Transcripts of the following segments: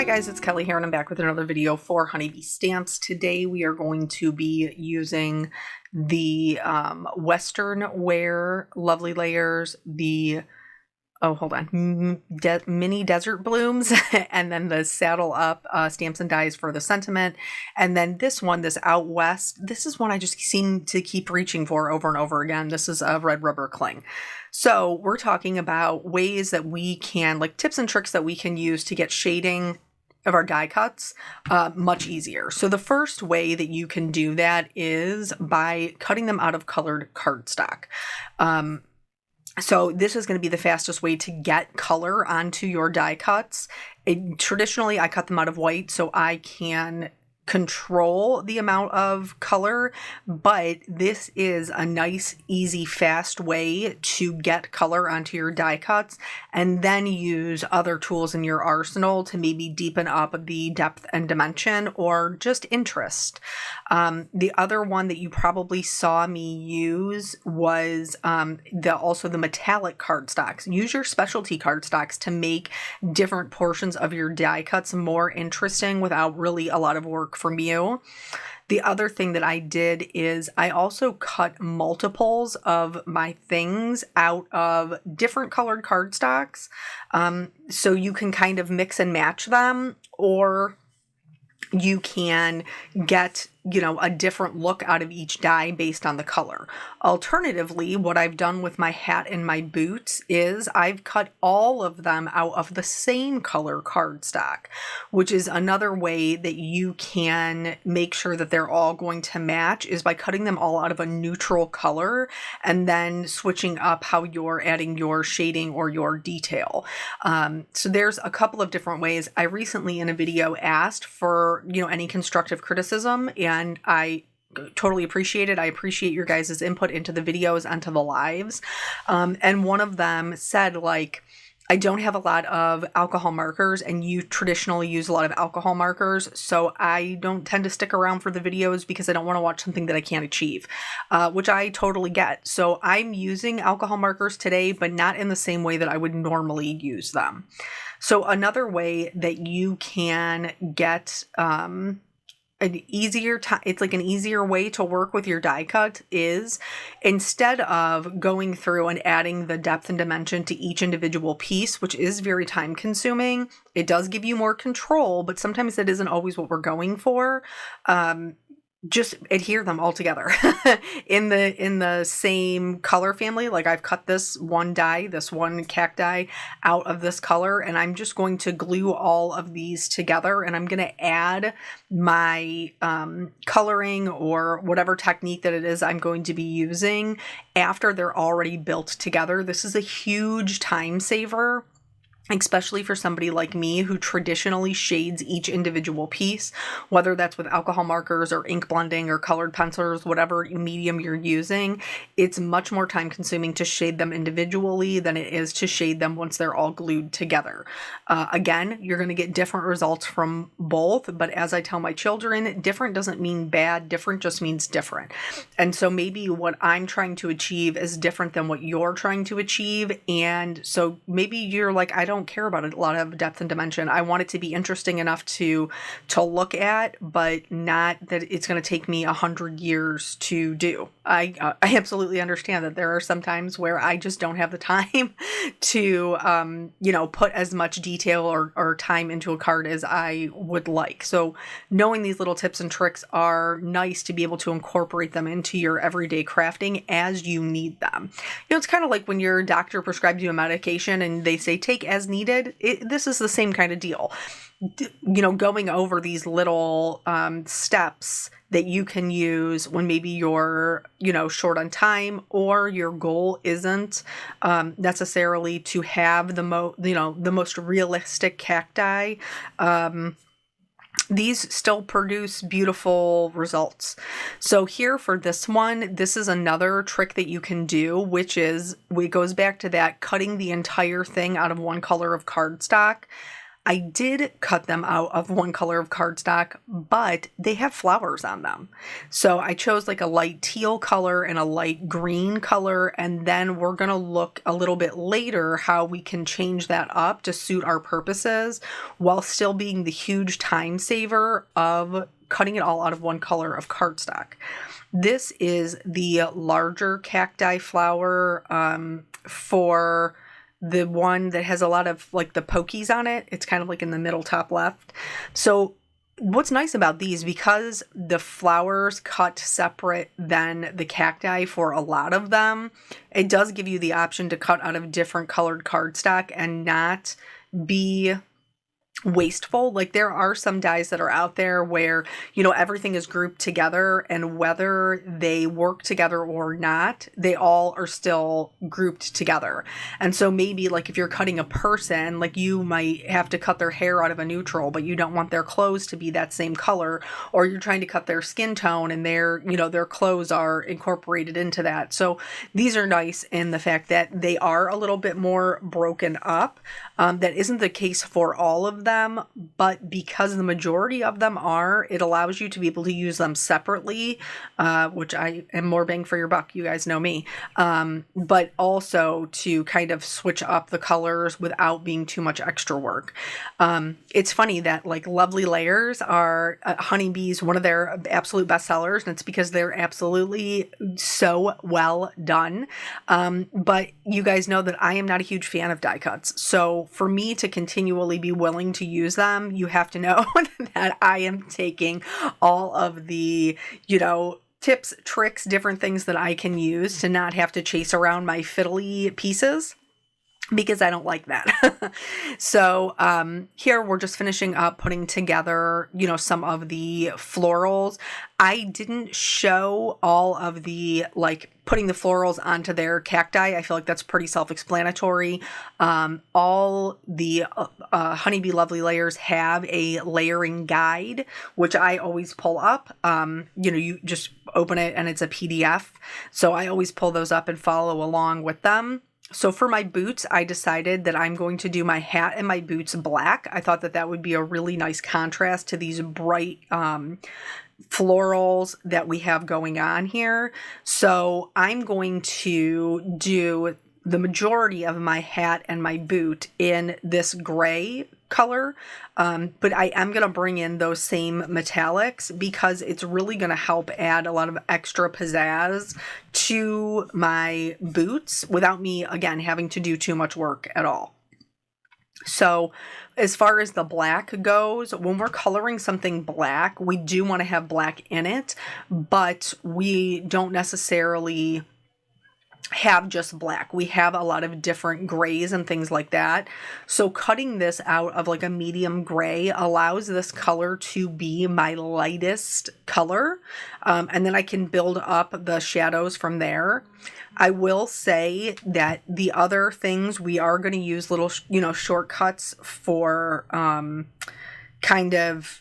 Hi guys, it's Kelly here and I'm back with another video for Honeybee Stamps. Today we are going to be using the Western Wear Lovely Layers, the mini desert blooms, and then the Saddle Up stamps and dies for the sentiment. And then this one, this Out West, this is one I just seem to keep reaching for over and over again. This is a red rubber cling. So we're talking about ways that we can, like tips and tricks that we can use to get shading of our die cuts much easier. So the first way that you can do that is by cutting them out of colored cardstock. So this is going to be the fastest way to get color onto your die cuts. Traditionally, I cut them out of white so I can control the amount of color, but this is a nice, easy, fast way to get color onto your die cuts and then use other tools in your arsenal to maybe deepen up the depth and dimension or just interest. The other one that you probably saw me use was also the metallic cardstocks. Use your specialty cardstocks to make different portions of your die cuts more interesting without really a lot of work from you. The other thing that I did is I also cut multiples of my things out of different colored cardstocks. So you can kind of mix and match them, or you can get, a different look out of each die based on the color. Alternatively, what I've done with my hat and my boots is I've cut all of them out of the same color cardstock, which is another way that you can make sure that they're all going to match, is by cutting them all out of a neutral color and then switching up how you're adding your shading or your detail. So there's a couple of different ways. I recently in a video asked for, any constructive criticism, and I totally appreciate it. I appreciate your guys' input into the videos and to the lives. And one of them said, I don't have a lot of alcohol markers, and you traditionally use a lot of alcohol markers, so I don't tend to stick around for the videos because I don't want to watch something that I can't achieve, which I totally get. So I'm using alcohol markers today, but not in the same way that I would normally use them. So another way that you can get it's like an easier way to work with your die cut is, instead of going through and adding the depth and dimension to each individual piece, which is very time consuming, it does give you more control, but sometimes that isn't always what we're going for. Just adhere them all together in the same color family. Like I've cut this one die, this one cacti out of this color, and I'm just going to glue all of these together, and I'm going to add my coloring or whatever technique that it is I'm going to be using after they're already built together. This is a huge time saver, especially for somebody like me who traditionally shades each individual piece, whether that's with alcohol markers or ink blending or colored pencils, whatever medium you're using. It's much more time consuming to shade them individually than it is to shade them once they're all glued together. Again, you're going to get different results from both, but as I tell my children, different doesn't mean bad, different just means different. And so maybe what I'm trying to achieve is different than what you're trying to achieve, and so maybe you're like, I don't care about a lot of depth and dimension. I want it to be interesting enough to look at, but not that it's going to take me 100 years to do. I absolutely understand that there are some times where I just don't have the time to, put as much detail or time into a card as I would like. So knowing these little tips and tricks are nice to be able to incorporate them into your everyday crafting as you need them. It's kind of like when your doctor prescribes you a medication and they say, take as needed. This is the same kind of deal. Going over these little steps that you can use when maybe you're, short on time, or your goal isn't necessarily to have the most realistic cacti. These still produce beautiful results. So here for this one, this is another trick that you can do, which is, it goes back to that cutting the entire thing out of one color of cardstock. I did cut them out of one color of cardstock, but they have flowers on them. So I chose like a light teal color and a light green color, and then we're going to look a little bit later how we can change that up to suit our purposes while still being the huge time saver of cutting it all out of one color of cardstock. This is the larger cacti flower for the one that has a lot of like the pokies on it. It's kind of like in the middle top left. So what's nice about these, because the flowers cut separate than the cacti for a lot of them, it does give you the option to cut out of different colored cardstock and not be wasteful. Like there are some dies that are out there where, you know, everything is grouped together, and whether they work together or not, they all are still grouped together. And so maybe like if you're cutting a person, like you might have to cut their hair out of a neutral, but you don't want their clothes to be that same color, or you're trying to cut their skin tone and their, you know, their clothes are incorporated into that. So these are nice in the fact that they are a little bit more broken up. That isn't the case for all of them, but because the majority of them are, it allows you to be able to use them separately, which I am more bang for your buck. You guys know me. But also to kind of switch up the colors without being too much extra work. It's funny that like Lovely Layers are Honeybee's one of their absolute best sellers, and it's because they're absolutely so well done. But you guys know that I am not a huge fan of die cuts. So for me to continually be willing to use them, you have to know that I am taking all of the, you know, tips, tricks, different things that I can use to not have to chase around my fiddly pieces, because I don't like that. So here we're just finishing up putting together, you know, some of the florals. I didn't show all of the, like, putting the florals onto their cacti. I feel like that's pretty self-explanatory. All the Honeybee Lovely Layers have a layering guide, which I always pull up. You know, you just open it and it's a PDF. So I always pull those up and follow along with them. So for my boots, I decided that I'm going to do my hat and my boots black. I thought that that would be a really nice contrast to these bright florals that we have going on here. So I'm going to do the majority of my hat and my boot in this gray color, but I am going to bring in those same metallics because it's really going to help add a lot of extra pizzazz to my boots without me, again, having to do too much work at all. So as far as the black goes, when we're coloring something black, we do want to have black in it, but we don't necessarily have just black. We have a lot of different grays and things like that. So cutting this out of like a medium gray allows this color to be my lightest color. And then I can build up the shadows from there. I will say that the other things we are going to use little, you know, shortcuts for kind of,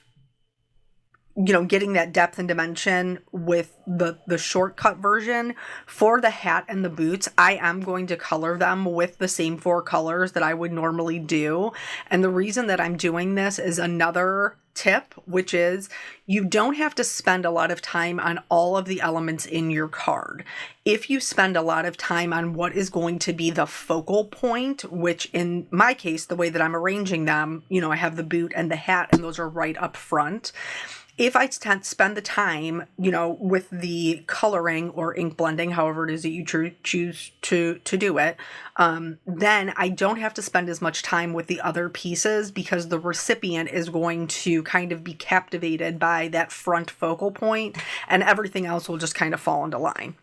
you know, getting that depth and dimension with the shortcut version. For the hat and the boots, I am going to color them with the same 4 colors that I would normally do. And the reason that I'm doing this is another tip, which is you don't have to spend a lot of time on all of the elements in your card. If you spend a lot of time on what is going to be the focal point, which in my case, the way that I'm arranging them, you know, I have the boot and the hat and those are right up front. If I spend the time, you know, with the coloring or ink blending, however it is that you choose to do it, then I don't have to spend as much time with the other pieces because the recipient is going to kind of be captivated by that front focal point and everything else will just kind of fall into line.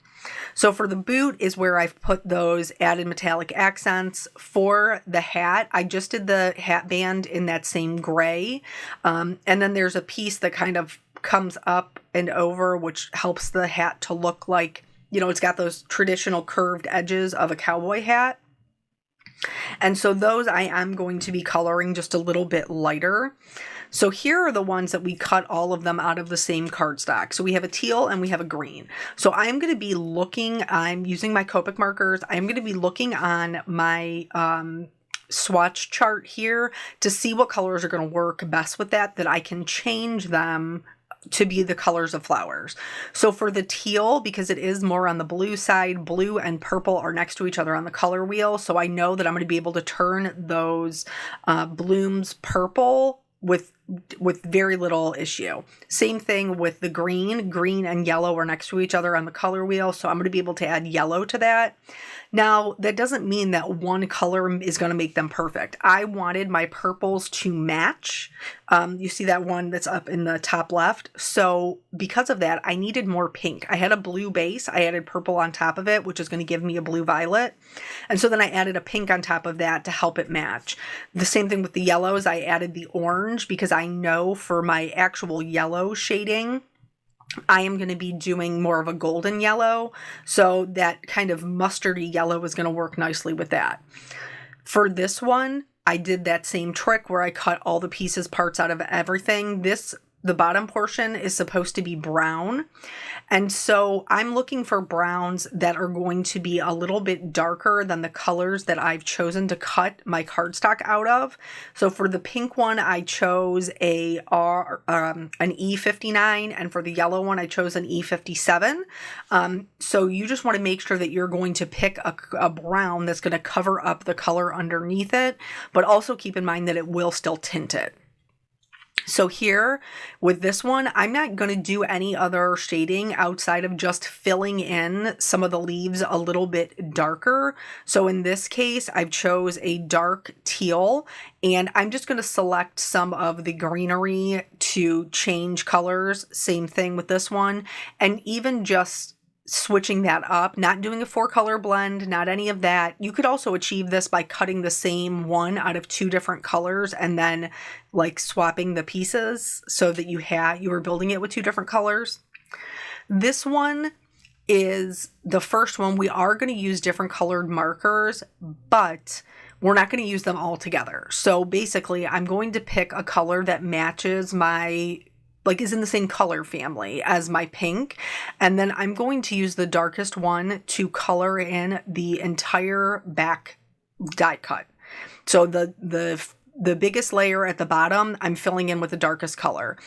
So for the boot is where I've put those added metallic accents. For the hat, I just did the hat band in that same gray. And then there's a piece that kind of comes up and over, which helps the hat to look like, you know, it's got those traditional curved edges of a cowboy hat. And so those I am going to be coloring just a little bit lighter. So here are the ones that we cut all of them out of the same cardstock. So we have a teal and we have a green. So I'm going to be looking, I'm using my Copic markers. I'm going to be looking on my swatch chart here to see what colors are going to work best with that I can change them to be the colors of flowers. So for the teal, because it is more on the blue side, blue and purple are next to each other on the color wheel. So I know that I'm going to be able to turn those blooms purple with very little issue. Same thing with the green and yellow are next to each other on the color wheel. So I'm going to be able to add yellow to that. Now, that doesn't mean that one color is going to make them perfect. I wanted my purples to match. You see that one that's up in the top left. So because of that, I needed more pink. I had a blue base. I added purple on top of it, which is going to give me a blue violet. And so then I added a pink on top of that to help it match. The same thing with the yellows. I added the orange because I know for my actual yellow shading, I am going to be doing more of a golden yellow. So that kind of mustardy yellow is going to work nicely with that. For this one, I did that same trick where I cut all the pieces, parts out of everything. The bottom portion is supposed to be brown. And so I'm looking for browns that are going to be a little bit darker than the colors that I've chosen to cut my cardstock out of. So for the pink one, I chose an E59, and for the yellow one, I chose an E57. So you just want to make sure that you're going to pick a brown that's going to cover up the color underneath it, but also keep in mind that it will still tint it. So here with this one, I'm not going to do any other shading outside of just filling in some of the leaves a little bit darker. So in this case, I've chose a dark teal, and I'm just going to select some of the greenery to change colors. Same thing with this one. And even just switching that up, not doing a 4-color blend, not any of that. You could also achieve this by cutting the same one out of 2 different colors and then like swapping the pieces so that you were building it with 2 different colors. This one is the first one. We are going to use different colored markers, but we're not going to use them all together. So basically, I'm going to pick a color that matches is in the same color family as my pink. And then I'm going to use the darkest one to color in the entire back die cut. So the biggest layer at the bottom, I'm filling in with the darkest color.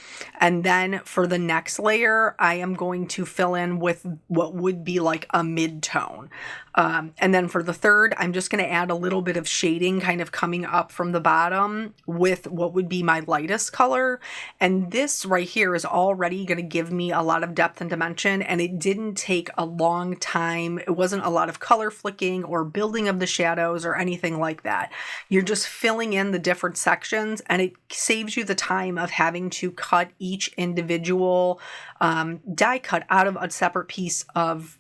And then for the next layer, I am going to fill in with what would be like a mid-tone. And then for the third, I'm just going to add a little bit of shading kind of coming up from the bottom with what would be my lightest color. And this right here is already going to give me a lot of depth and dimension. And it didn't take a long time. It wasn't a lot of color flicking or building of the shadows or anything like that. You're just filling in the different sections, and it saves you the time of having to cut each individual die cut out of a separate piece of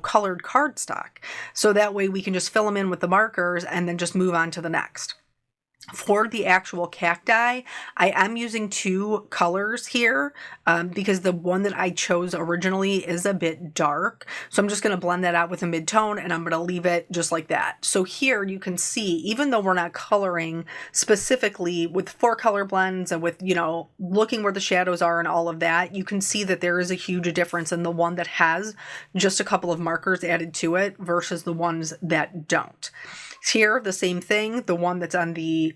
colored cardstock. So that way we can just fill them in with the markers and then just move on to the next. For the actual cacti, I am using 2 colors here because the one that I chose originally is a bit dark. So I'm just going to blend that out with a mid-tone, and I'm going to leave it just like that. So here you can see, even though we're not coloring specifically with 4 color blends and with, looking where the shadows are and all of that, you can see that there is a huge difference in the one that has just a couple of markers added to it versus the ones that don't. Here, the same thing, the one that's on the,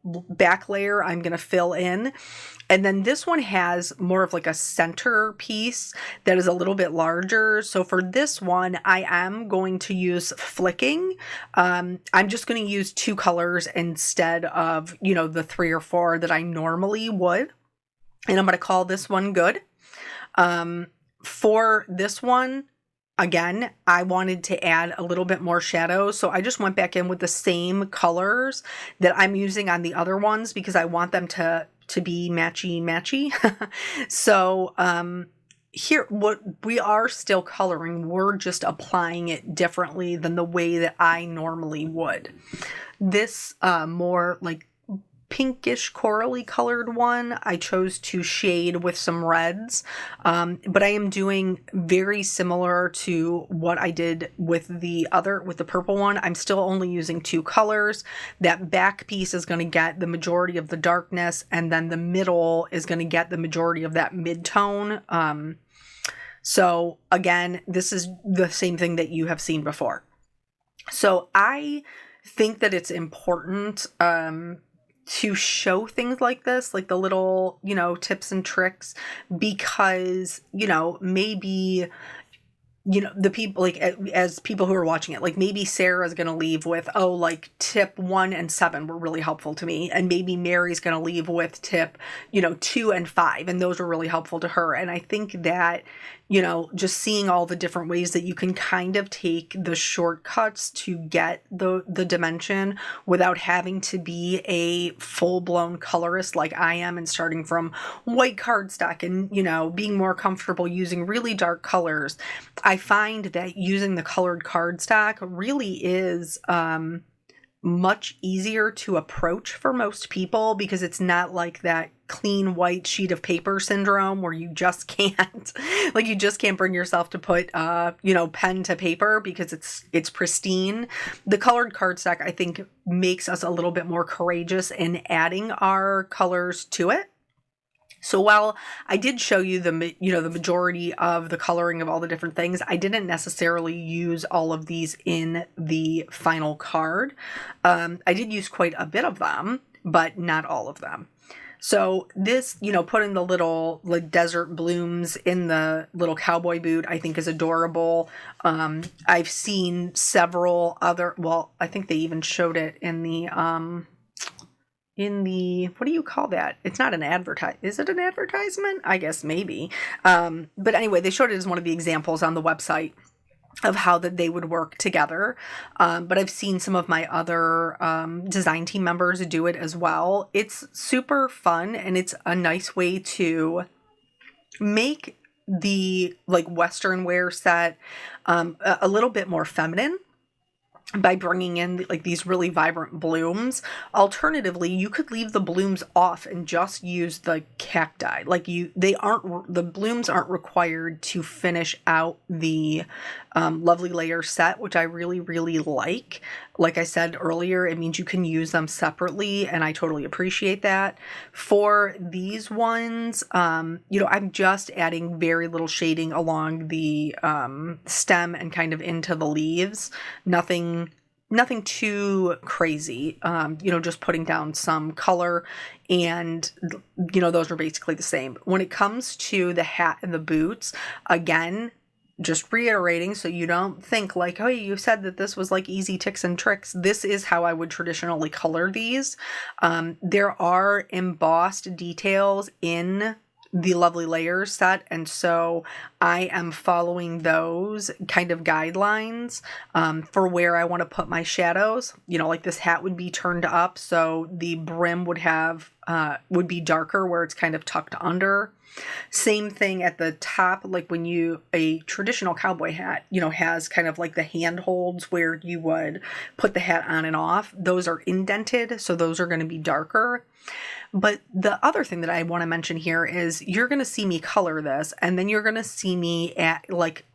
back layer, I'm going to fill in. And then this one has more of like a center piece that is a little bit larger. So for this one, I am going to use flicking. I'm just going to use 2 colors instead of, the 3 or 4 that I normally would. And I'm going to call this one good. For this one, again, I wanted to add a little bit more shadow, so I just went back in with the same colors that I'm using on the other ones because I want them to be matchy. So here, what we are still coloring, we're just applying it differently than the way that I normally would. This more like pinkish corally colored one, I chose to shade with some reds, but I am doing very similar to what I did with the purple one. I'm still only using 2 colors. That back piece is going to get the majority of the darkness, and then the middle is going to get the majority of that mid-tone. So again, this is the same thing that you have seen before. So I think that it's important to show things like this, like the little, tips and tricks, because, maybe, the people, like, as people who are watching it, like maybe Sarah's going to leave with, oh, like tip 1 and 7 were really helpful to me. And maybe Mary's going to leave with tip, 2 and 5. And those were really helpful to her. And I think that, just seeing all the different ways that you can kind of take the shortcuts to get the dimension without having to be a full-blown colorist like I am, and starting from white cardstock and, being more comfortable using really dark colors. I find that using the colored cardstock really is much easier to approach for most people, because it's not like that clean white sheet of paper syndrome where you just can't bring yourself to put pen to paper because it's pristine. The colored cardstock, I think, makes us a little bit more courageous in adding our colors to it. So while I did show you the majority of the coloring of all the different things, I didn't necessarily use all of these in the final card. I did use quite a bit of them, but not all of them. So this, putting the little desert blooms in the little cowboy boot, I think is adorable. I've seen several other, I think they even showed it in the, what do you call that? It's not an is it an advertisement? I guess maybe. But anyway, they showed it as one of the examples on the website of how that they would work together. But I've seen some of my other design team members do it as well. It's super fun, and it's a nice way to make the Western wear set a little bit more feminine by bringing in these really vibrant blooms. Alternatively, you could leave the blooms off and just use the cacti. The blooms aren't required to finish out the lovely layer set, which I really, really like. Like I said earlier, it means you can use them separately, and I totally appreciate that. For these ones, I'm just adding very little shading along the stem and kind of into the leaves. Nothing too crazy, just putting down some color, and, those are basically the same. When it comes to the hat and the boots, again, just reiterating, so you don't think oh, you said that this was easy tips and tricks. This is how I would traditionally color these. There are embossed details in the lovely layers set, and so I am following those kind of guidelines for where I want to put my shadows. This hat would be turned up, so the brim would be darker where it's kind of tucked under. Same thing at the top, when a traditional cowboy hat, has kind of the handholds where you would put the hat on and off. Those are indented, so those are going to be darker. But the other thing that I want to mention here is you're going to see me color this, and then you're going to see me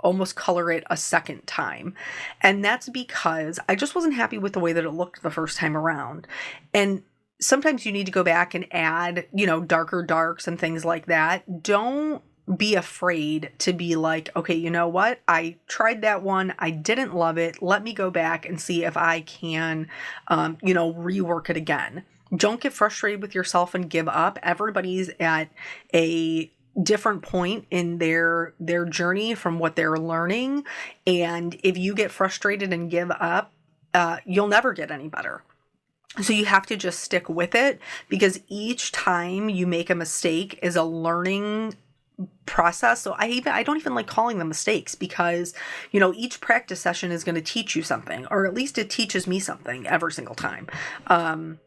almost color it a second time. And that's because I just wasn't happy with the way that it looked the first time around. And sometimes you need to go back and add, darker darks and things like that. Don't be afraid to be okay, you know what? I tried that one. I didn't love it. Let me go back and see if I can, rework it again. Don't get frustrated with yourself and give up. Everybody's at a different point in their journey from what they're learning. And if you get frustrated and give up, you'll never get any better. So you have to just stick with it, because each time you make a mistake is a learning process. So I don't even like calling them mistakes, because, each practice session is going to teach you something, or at least it teaches me something every single time. And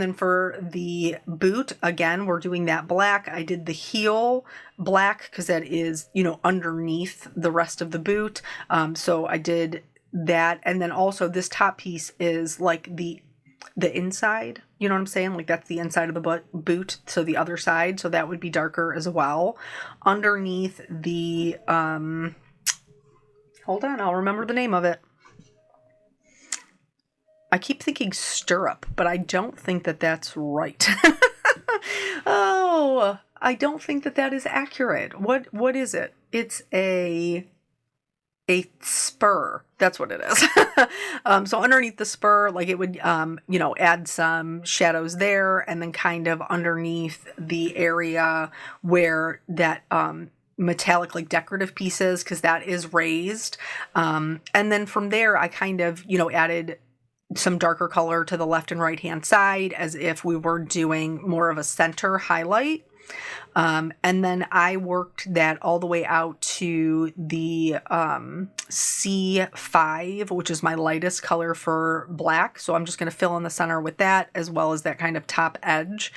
then for the boot, again, we're doing that black. I did the heel black because that is, underneath the rest of the boot. So I did that. And then also this top piece is the inside, you know what I'm saying? That's the inside of the boot. So the other side, so that would be darker as well. Underneath the, hold on, I'll remember the name of it. I keep thinking stirrup, but I don't think that that's right. Oh, I don't think that is accurate. What is it? It's a a spur. That's what it is. So underneath the spur, like it would, add some shadows there, and then kind of underneath the area where that metallic, like decorative pieces, because that is raised. And then from there, I kind of, added some darker color to the left and right hand side as if we were doing more of a center highlight. And then I worked that all the way out to the C5, which is my lightest color for black. So I'm just going to fill in the center with that, as well as that kind of top edge.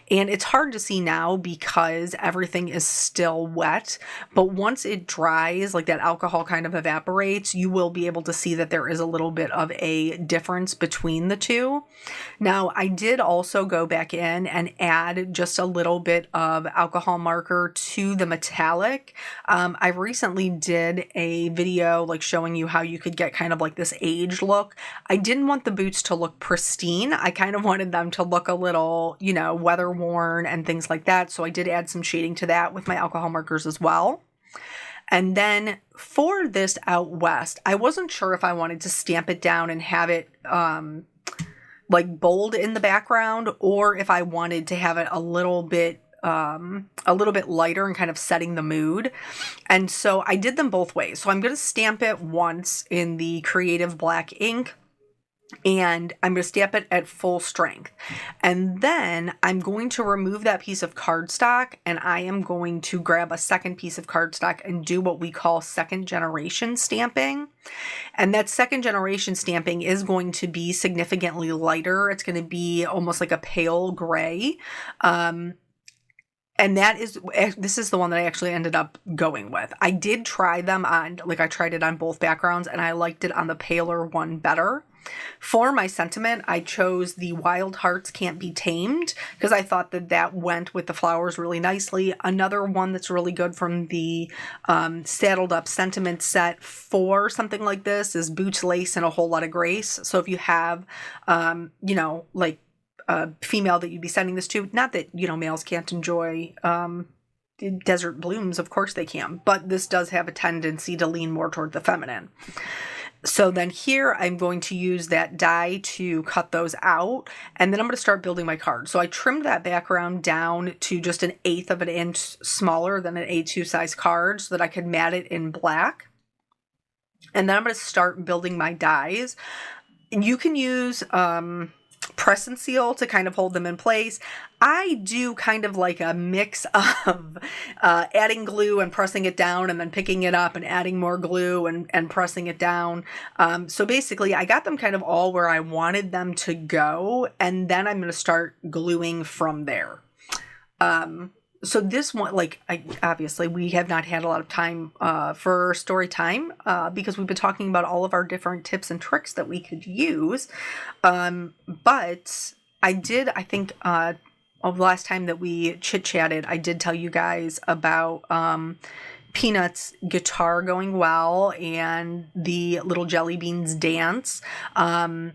And it's hard to see now because everything is still wet. But once it dries, like that alcohol kind of evaporates, you will be able to see that there is a little bit of a difference between the two. Now, I did also go back in and add just a little bit of alcohol marker to the metallic. I recently did a video like showing you how you could get kind of like this aged look. I didn't want the boots to look pristine. I kind of wanted them to look a little, weather worn and things like that. So I did add some shading to that with my alcohol markers as well. And then for this out west, I wasn't sure if I wanted to stamp it down and have it like bold in the background, or if I wanted to have it a little bit lighter and kind of setting the mood. And so I did them both ways. So I'm going to stamp it once in the creative black ink, and I'm going to stamp it at full strength. And then I'm going to remove that piece of cardstock, and I am going to grab a second piece of cardstock and do what we call second generation stamping. And that second generation stamping is going to be significantly lighter. It's going to be almost like a pale gray. And this is the one that I actually ended up going with. I did try them on, I tried it on both backgrounds, and I liked it on the paler one better. For my sentiment, I chose the Wild Hearts Can't Be Tamed because I thought that went with the flowers really nicely. Another one that's really good from the Saddled Up Sentiment set for something like this is Boots, Lace, and a Whole Lot of Grace. So if you have, a female that you'd be sending this to, not that, males can't enjoy desert blooms, of course they can, but this does have a tendency to lean more toward the feminine. So then here I'm going to use that die to cut those out, and then I'm going to start building my card. So I trimmed that background down to just 1/8 of an inch smaller than an A2 size card so that I could mat it in black. And then I'm going to start building my dies. And you can use press and seal to kind of hold them in place. I do kind of like a mix of adding glue and pressing it down, and then picking it up and adding more glue and pressing it down. So basically I got them kind of all where I wanted them to go, and then I'm going to start gluing from there. So this one, obviously we have not had a lot of time for story time because we've been talking about all of our different tips and tricks that we could use. But I think of the last time that we chit-chatted, I did tell you guys about Peanut's guitar going well and the Little Jelly Beans dance. And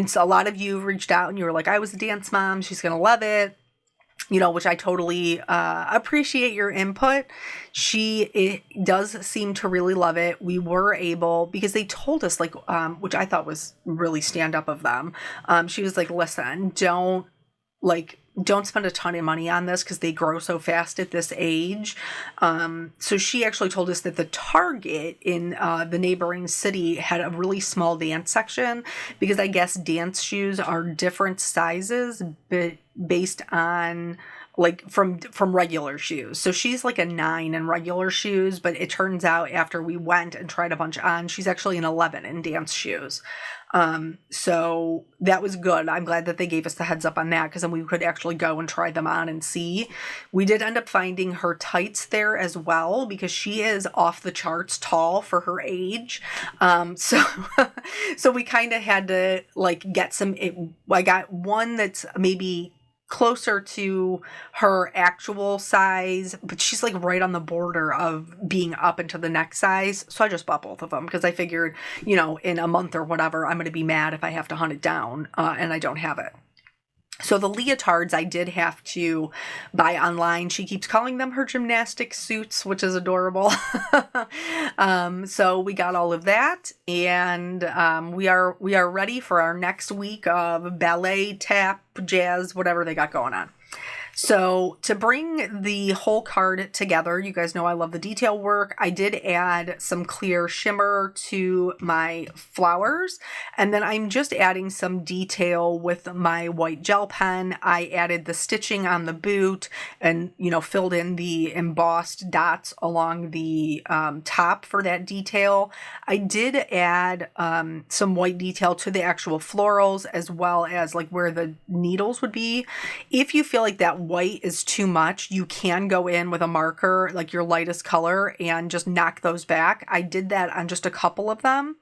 so a lot of you reached out and you were like, I was a dance mom. She's going to love it. Which I totally appreciate your input. It does seem to really love it. We were able, because they told us, which I thought was really stand up of them. She was like, listen, don't spend a ton of money on this because they grow so fast at this age. So she actually told us that the Target in the neighboring city had a really small dance section because I guess dance shoes are different sizes, but based on from regular shoes. So she's like a 9 in regular shoes, but it turns out after we went and tried a bunch on, she's actually an 11 in dance shoes. So that was good. I'm glad that they gave us the heads up on that because then we could actually go and try them on and see. We did end up finding her tights there as well because she is off the charts tall for her age. So we kind of had to get some, I got one that's maybe closer to her actual size, but she's right on the border of being up into the next size. So I just bought both of them because I figured, in a month or whatever, I'm going to be mad if I have to hunt it down and I don't have it. So the leotards I did have to buy online. She keeps calling them her gymnastic suits, which is adorable. So we got all of that, and we are ready for our next week of ballet, tap, jazz, whatever they got going on. So to bring the whole card together, you guys know I love the detail work. I did add some clear shimmer to my flowers, and then I'm just adding some detail with my white gel pen. I added the stitching on the boot and, you know, filled in the embossed dots along the top for that detail. I did add some white detail to the actual florals, as well as like where the needles would be. If you feel like that white is too much, you can go in with a marker, like your lightest color, and just knock those back. I did that on just a couple of them.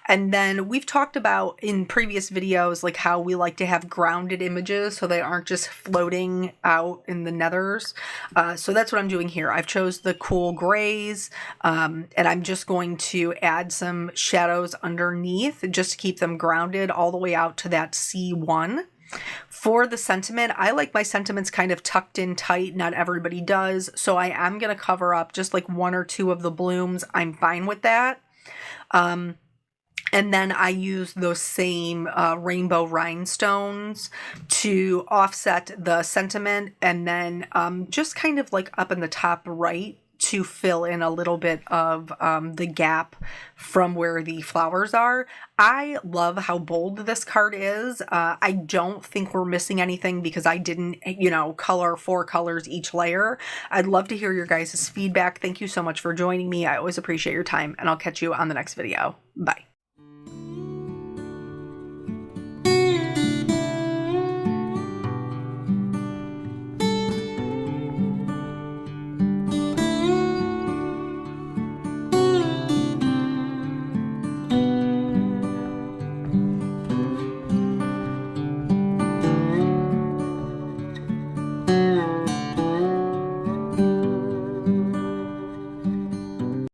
And then we've talked about in previous videos, like how we like to have grounded images so they aren't just floating out in the nethers. So that's what I'm doing here. I've chose the cool grays, and I'm just going to add some shadows underneath just to keep them grounded all the way out to that C1. For the sentiment, I like my sentiments kind of tucked in tight. Not everybody does. So I am going to cover up just like one or two of the blooms. I'm fine with that. And then I use those same rainbow rhinestones to offset the sentiment. And then just kind of like up in the top right to fill in a little bit of the gap from where the flowers are. I love how bold this card is. I don't think we're missing anything because I didn't, you know, color 4 colors each layer. I'd love to hear your guys' feedback. Thank you so much for joining me. I always appreciate your time, and I'll catch you on the next video. Bye.